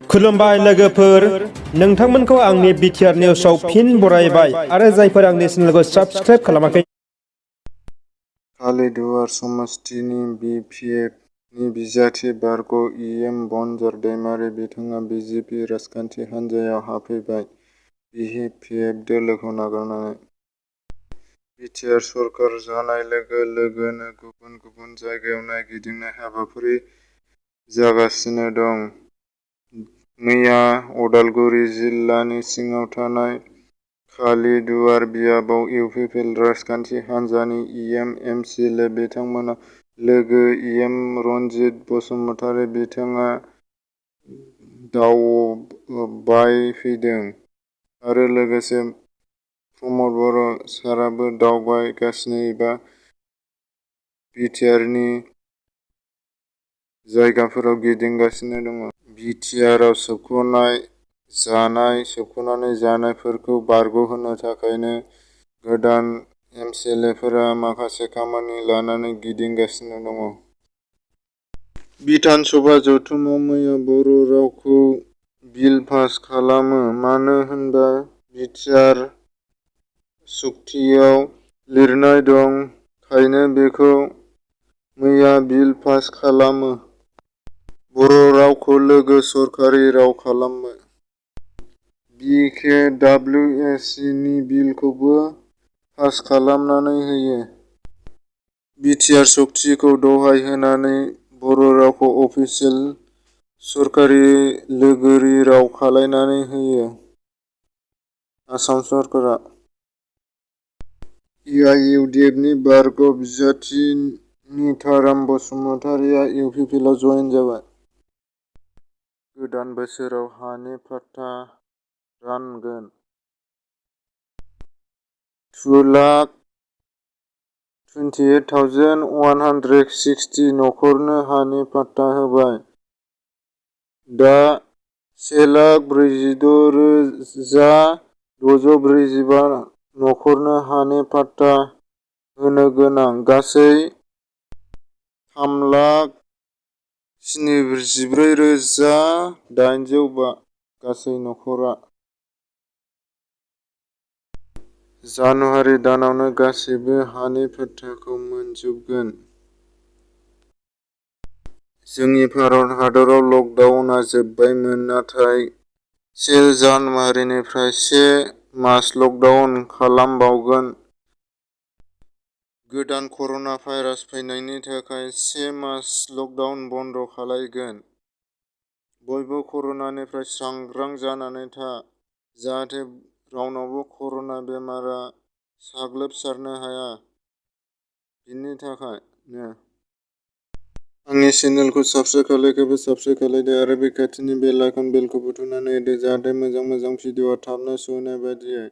खुलुमबाय लोगोफोर, नोंथांमोनखौ आंनि बिटिआर निउसआव फिन बरायबाय आरो जायफोर आंनि चेनेलखौ साबस्क्राइब खालामाखै। कालीधुवार समस्तिनि बि.पि.एफ.नि बिजाथि बारग' इ.एम. बनजार दैमारि बिथाङा बि.जे.पि. राजखान्थि हान्जायाव हाबफैबाय, बि.पि.एफ. दोलोखौ नागारनानै। बिटिआर सरकार जानाय लोगो लोगोनो गुबुन गुबुन जायगायाव नायगिदिंनाय हाबाफारि जागासिनो दं। मैया उदालगुरि जिल्लानि सिङाव थानाय कालीधुवार बियाबाव इउ.पि.पि. राजखान्थि हान्जानि इ.एम. एम.सि.एल.ए. बिथांमोना लोगो इ.एम. रनजित बसुमतारी बिथाङा दावबायफैदों आरो लोगोसे प्रमद बर' साराबो दावबायगासिनो एबा बिटिआरनि जायगाफोराव गिदिंगासिनो दङ। बिटिआरआव सोबख'नानै जानायफोरखौ बारग'होनो थाखायनो गोदान एम.सि.एल.ए.फोरा माखासे खामानि लानानै गिदिंगासिनो दङ। बिधान सभा जथुमाव मैया बर' रावखौ बिल पास खालामो। मानो होनबा बिटिआर सुक्तियाव लिरनाय दं खायनो बेखौ मैया बिल पास खालामो। बर' रावखौ लोगो सरकारि राव खालामबाय। बि.के.डब्लिउ.ए.सि. बिलखौबो पास खालामनानै होयो। बिटिआर सुक्तिखौ दहाय होनानै बर' रावखौ अफिसियेल सरकारि लोगोरि राव खालामनानै होयो आसाम सरकारा। ए.आइ.इउ.डि.एफ.नि बारग' बिजाथि निताराम बसुमतारीआ इउ.पि.पि.एल. आव जयेन जाबाय। गोदान बोसोराव हानि पाट्टा रानगोन। 2,28,160 नखरनो हानि पाट्टा होबाय। दा 1,46,645 नखरनो हानि पाट्टा होनो गोनां। गासै 3,74,805 गासै नखरा। जानुवारि दानावनो गासैबो हानि पाट्टाखौ मोनजोबगोन। जोंनि भारत हादराव लकडाउनआ जोबबायमोन, नाथाय 1 जानुवारिनिफ्राय 1 मास लकडाउन खालामबावगोन। गोदान कर'ना भाइरास फैनायनि थाखाय 1 मास लकडाउन बन्द खालायगोन। बयबो कर'नानिफ्राय सांग्रां जानानै था, जाहाथे रावनावबो कर'ना बेमारा साग्लोबसारनो हाया। बिनि थाखायनो आंनि चेनेलखौ साबस्क्राइब खालायाखैबा साबस्क्राइब खालायदो आरो बे खाथिनि बेल आइकन बेलखौबो थुनानै होदो, जाहाथे मोजां भिडिअ'आ थाबनो सौहैनाय बायदियै।